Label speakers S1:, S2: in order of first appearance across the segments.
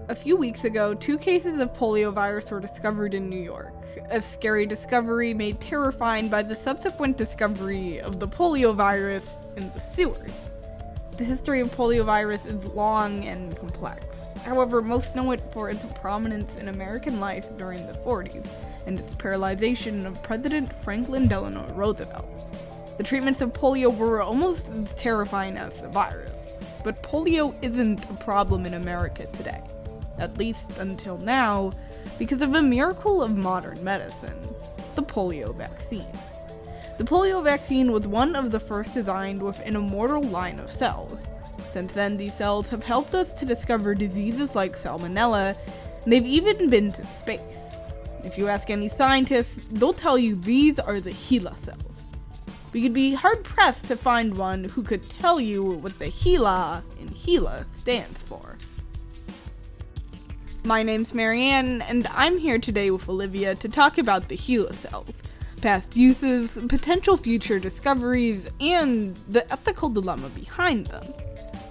S1: A few weeks ago, 2 cases of poliovirus were discovered in New York. A scary discovery made terrifying by the subsequent discovery of the poliovirus in the sewers. The history of poliovirus is long and complex. However, most know it for its prominence in American life during the 40s and its paralyzation of President Franklin Delano Roosevelt. The treatments of polio were almost as terrifying as the virus. But polio isn't a problem in America today, at least until now, because of a miracle of modern medicine, the polio vaccine. The polio vaccine was one of the first designed with an immortal line of cells. Since then, these cells have helped us to discover diseases like salmonella, and they've even been to space. If you ask any scientists, they'll tell you these are the HeLa cells. But you'd be hard-pressed to find one who could tell you what the HeLa in HeLa stands for. My name's Marianne, and I'm here today with Olivia to talk about the HeLa cells, past uses, potential future discoveries, and the ethical dilemma behind them.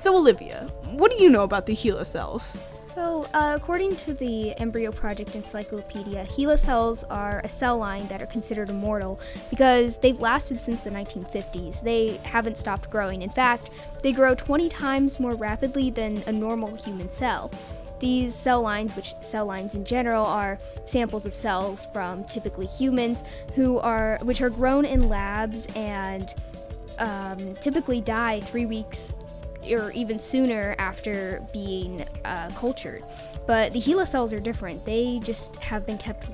S1: So Olivia, what do you know about the HeLa cells?
S2: So, according to the Embryo Project Encyclopedia, HeLa cells are a cell line that are considered immortal because they've lasted since the 1950s. They haven't stopped growing. In fact, they grow 20 times more rapidly than a normal human cell. These cell lines, which cell lines in general are samples of cells from typically humans, which are grown in labs and typically die 3 weeks or even sooner after being cultured. But the HeLa cells are different. They just have been kept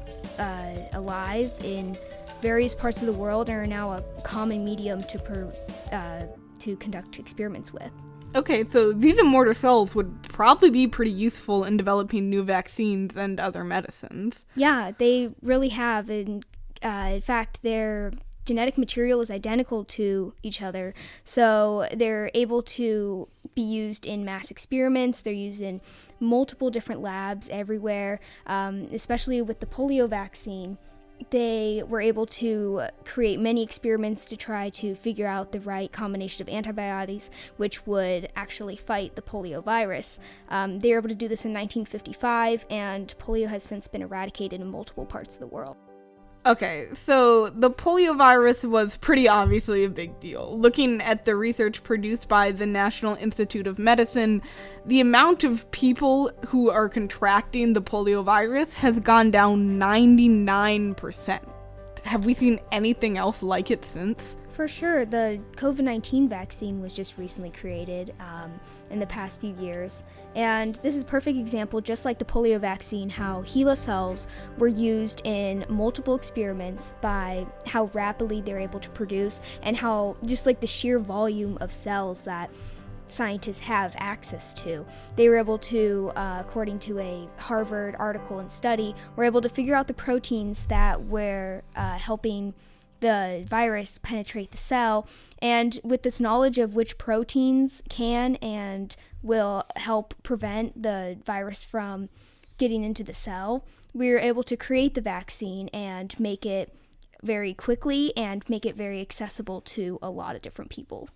S2: alive in various parts of the world and are now a common medium to conduct experiments with.
S1: Okay, so these immortal cells would probably be pretty useful in developing new vaccines and other medicines.
S2: Yeah, they really have. In fact, their genetic material is identical to each other, so they're able to be used in mass experiments. They're used in multiple different labs everywhere, especially with the polio vaccine. They were able to create many experiments to try to figure out the right combination of antibodies which would actually fight the polio virus. They were able to do this in 1955, and polio has since been eradicated in multiple parts of the world.
S1: Okay, so the polio virus was pretty obviously a big deal. Looking at the research produced by the National Institute of Medicine, the amount of people who are contracting the polio virus has gone down 99%. Have we seen anything else like it since?
S2: For sure. The COVID-19 vaccine was just recently created in the past few years. And this is a perfect example, just like the polio vaccine, how HeLa cells were used in multiple experiments by how rapidly they're able to produce and how just like the sheer volume of cells that scientists have access to. They were able to, according to a Harvard article and study, were able to figure out the proteins that were helping the virus penetrate the cell, and with this knowledge of which proteins can and will help prevent the virus from getting into the cell, we were able to create the vaccine and make it very quickly and make it very accessible to a lot of different people.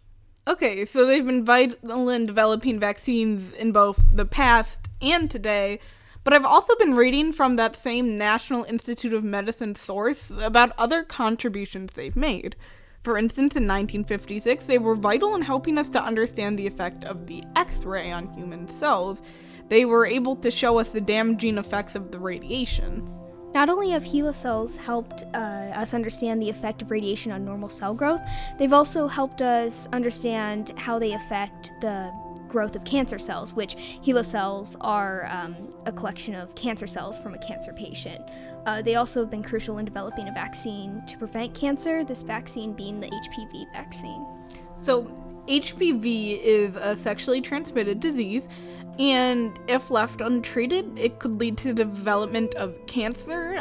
S1: Okay, so they've been vital in developing vaccines in both the past and today, but I've also been reading from that same National Institute of Medicine source about other contributions they've made. For instance, in 1956, they were vital in helping us to understand the effect of the X-ray on human cells. They were able to show us the damaging effects of the radiation.
S2: Not only have HeLa cells helped us understand the effect of radiation on normal cell growth, they've also helped us understand how they affect the growth of cancer cells, which HeLa cells are a collection of cancer cells from a cancer patient. They also have been crucial in developing a vaccine to prevent cancer, this vaccine being the HPV vaccine.
S1: So HPV is a sexually transmitted disease, and if left untreated, it could lead to the development of cancer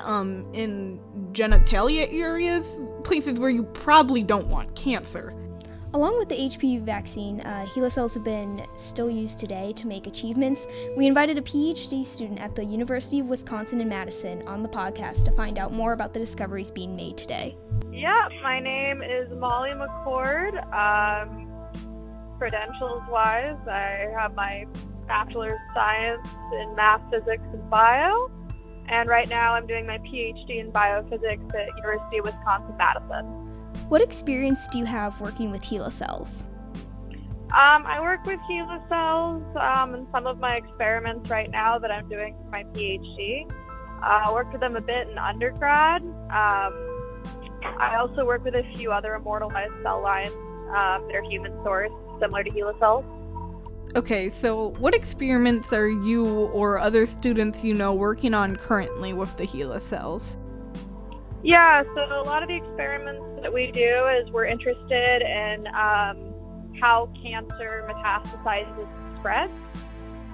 S1: in genitalia areas, places where you probably don't want cancer.
S2: Along with the HPV vaccine, HeLa cells have been still used today to make achievements. We invited a PhD student at the University of Wisconsin in Madison on the podcast to find out more about the discoveries being made today.
S3: Yeah, my name is Molly McCord. Credentials-wise, I have my Bachelor's of Science in Math, Physics, and Bio. And right now I'm doing my PhD in Biophysics at University of Wisconsin-Madison.
S2: What experience do you have working with HeLa Cells?
S3: I work with HeLa Cells in some of my experiments right now that I'm doing for my PhD. I worked with them a bit in undergrad. I also work with a few other immortalized cell lines that are human sourced, similar to HeLa Cells.
S1: Okay, so what experiments are you or other students you know working on currently with the HeLa cells?
S3: Yeah, so a lot of the experiments that we do is we're interested in how cancer metastasizes and spreads.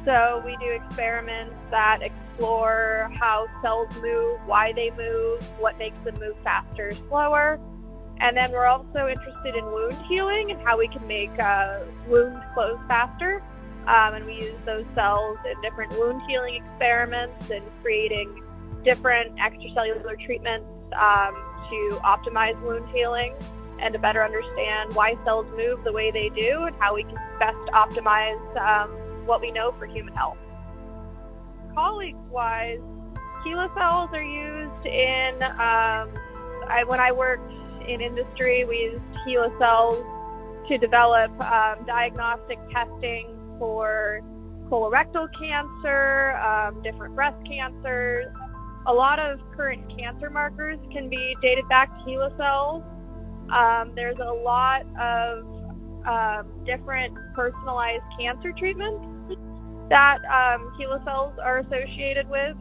S3: So we do experiments that explore how cells move, why they move, what makes them move faster or slower. And then we're also interested in wound healing and how we can make wounds close faster. And we use those cells in different wound healing experiments and creating different extracellular treatments to optimize wound healing and to better understand why cells move the way they do and how we can best optimize what we know for human health. Colleagues-wise, HeLa cells are used in, when I worked in industry, we used HeLa cells to develop diagnostic testing for colorectal cancer, different breast cancers. A lot of current cancer markers can be dated back to HeLa cells. There's a lot of different personalized cancer treatments that HeLa cells are associated with.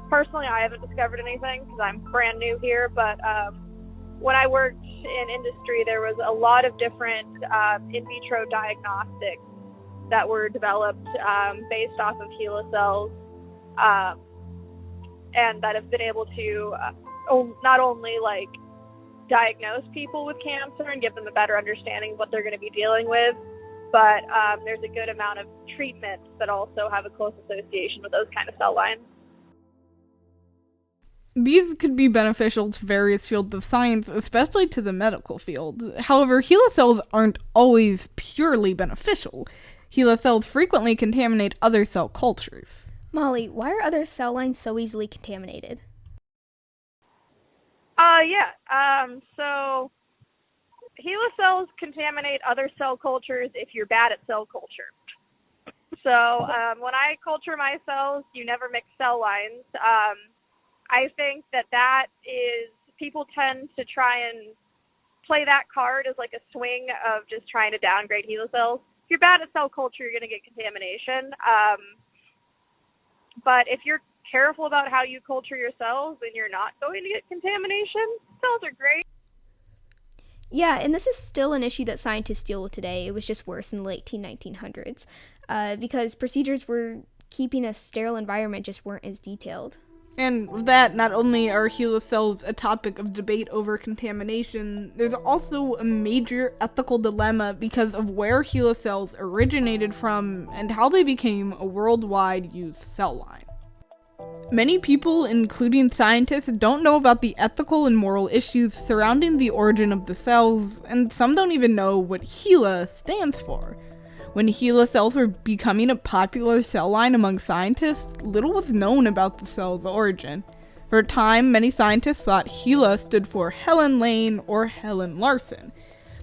S3: Personally, I haven't discovered anything because I'm brand new here, but when I worked in industry, there was a lot of different in vitro diagnostics that were developed based off of HeLa cells and that have been able to not only diagnose people with cancer and give them a better understanding of what they're going to be dealing with, but there's a good amount of treatments that also have a close association with those kind of cell lines.
S1: These could be beneficial to various fields of science, especially to the medical field. However, HeLa cells aren't always purely beneficial. HeLa cells frequently contaminate other cell cultures.
S2: Molly, why are other cell lines so easily contaminated?
S3: So HeLa cells contaminate other cell cultures if you're bad at cell culture. So when I culture my cells, you never mix cell lines. I think that is, people tend to try and play that card as a swing of just trying to downgrade HeLa cells. If you're bad at cell culture, you're going to get contamination. But if you're careful about how you culture your cells, then you're not going to get contamination. Cells are great.
S2: Yeah, and this is still an issue that scientists deal with today. It was just worse in the late 1900s because procedures for keeping a sterile environment just weren't as detailed.
S1: And with that, not only are HeLa cells a topic of debate over contamination, there's also a major ethical dilemma because of where HeLa cells originated from and how they became a worldwide used cell line. Many people, including scientists, don't know about the ethical and moral issues surrounding the origin of the cells, and some don't even know what HeLa stands for. When HeLa cells were becoming a popular cell line among scientists, little was known about the cell's origin. For a time, many scientists thought HeLa stood for Helen Lane or Helen Larson,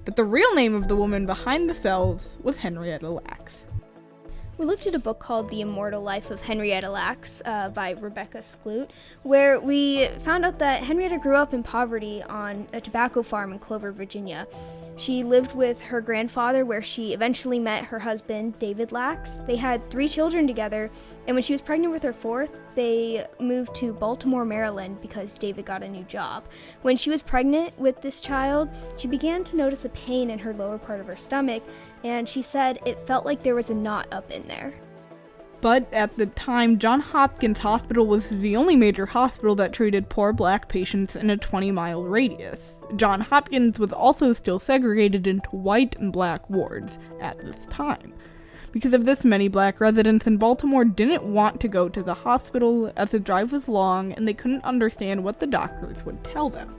S1: but the real name of the woman behind the cells was Henrietta Lacks.
S2: We looked at a book called The Immortal Life of Henrietta Lacks by Rebecca Skloot, where we found out that Henrietta grew up in poverty on a tobacco farm in Clover, Virginia. She lived with her grandfather, where she eventually met her husband, David Lacks. They had 3 children together, and when she was pregnant with her 4th, they moved to Baltimore, Maryland, because David got a new job. When she was pregnant with this child, she began to notice a pain in her lower part of her stomach, and she said it felt like there was a knot up in there.
S1: But at the time, Johns Hopkins Hospital was the only major hospital that treated poor black patients in a 20-mile radius. Johns Hopkins was also still segregated into white and black wards at this time. Because of this, many black residents in Baltimore didn't want to go to the hospital as the drive was long and they couldn't understand what the doctors would tell them.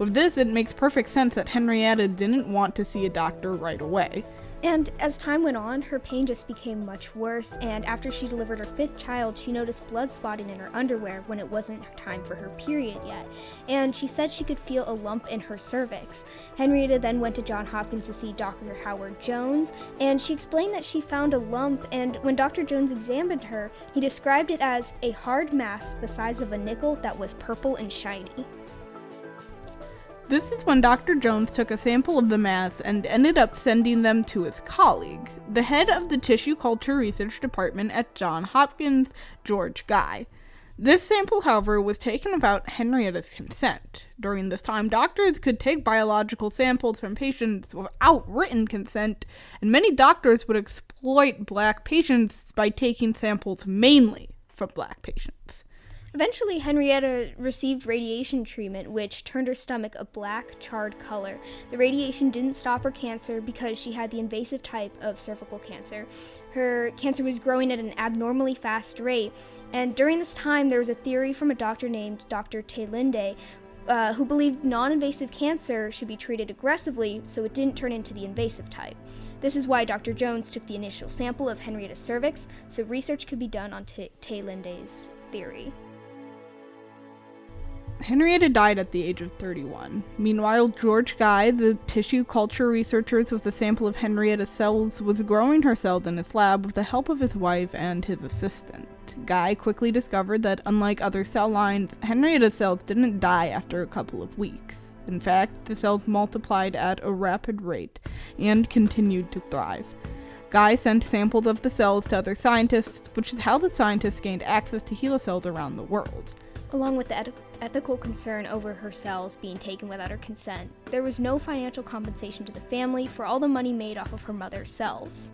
S1: With this, it makes perfect sense that Henrietta didn't want to see a doctor right away.
S2: And as time went on, her pain just became much worse, and after she delivered her 5th child, she noticed blood spotting in her underwear when it wasn't time for her period yet. And she said she could feel a lump in her cervix. Henrietta then went to Johns Hopkins to see Dr. Howard Jones, and she explained that she found a lump, and when Dr. Jones examined her, he described it as a hard mass the size of a nickel that was purple and shiny.
S1: This is when Dr. Jones took a sample of the mass and ended up sending them to his colleague, the head of the Tissue Culture Research Department at Johns Hopkins, George Guy. This sample, however, was taken without Henrietta's consent. During this time, doctors could take biological samples from patients without written consent, and many doctors would exploit black patients by taking samples mainly from black patients.
S2: Eventually, Henrietta received radiation treatment, which turned her stomach a black, charred color. The radiation didn't stop her cancer because she had the invasive type of cervical cancer. Her cancer was growing at an abnormally fast rate, and during this time, there was a theory from a doctor named Dr. Taylinde, who believed non-invasive cancer should be treated aggressively so it didn't turn into the invasive type. This is why Dr. Jones took the initial sample of Henrietta's cervix so research could be done on Taylinde's theory.
S1: Henrietta died at the age of 31. Meanwhile, George Guy, the tissue culture researcher with a sample of HeLa cells, was growing her cells in his lab with the help of his wife and his assistant. Guy quickly discovered that, unlike other cell lines, HeLa cells didn't die after a couple of weeks. In fact, the cells multiplied at a rapid rate and continued to thrive. Guy sent samples of the cells to other scientists, which is how the scientists gained access to HeLa cells around the world.
S2: Along with the ethical concern over her cells being taken without her consent, there was no financial compensation to the family for all the money made off of her mother's cells.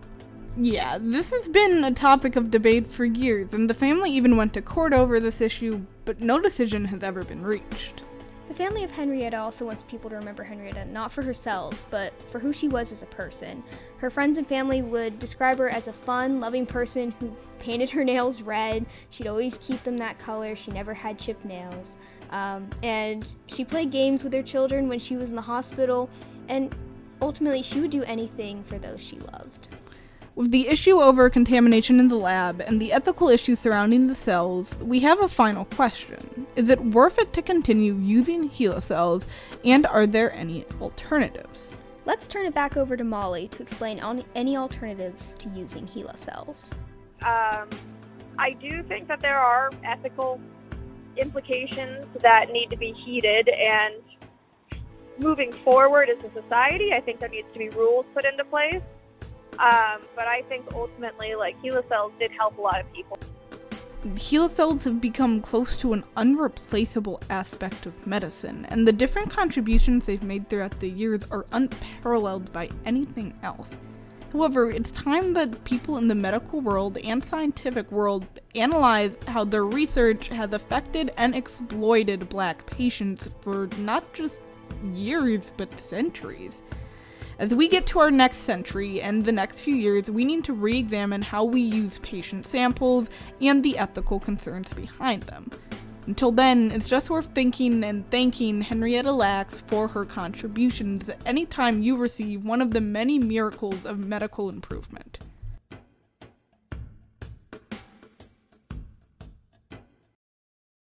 S1: Yeah, this has been a topic of debate for years, and the family even went to court over this issue, but no decision has ever been reached.
S2: The family of Henrietta also wants people to remember Henrietta not for her cells, but for who she was as a person. Her friends and family would describe her as a fun, loving person who painted her nails red. She'd always keep them that color. She never had chipped nails. And she played games with her children when she was in the hospital, and ultimately she would do anything for those she loved.
S1: With the issue over contamination in the lab and the ethical issues surrounding the cells, we have a final question. Is it worth it to continue using HeLa cells, and are there any alternatives?
S2: Let's turn it back over to Molly to explain any alternatives to using HeLa cells.
S3: I do think that there are ethical implications that need to be heeded, and moving forward as a society, I think there needs to be rules put into place. But I think ultimately, HeLa cells did help a lot of people.
S1: HeLa cells have become close to an unreplaceable aspect of medicine, and the different contributions they've made throughout the years are unparalleled by anything else. However, it's time that people in the medical world and scientific world analyze how their research has affected and exploited Black patients for not just years, but centuries. As we get to our next century and the next few years, we need to re-examine how we use patient samples and the ethical concerns behind them. Until then, it's just worth thinking and thanking Henrietta Lacks for her contributions anytime you receive one of the many miracles of medical improvement.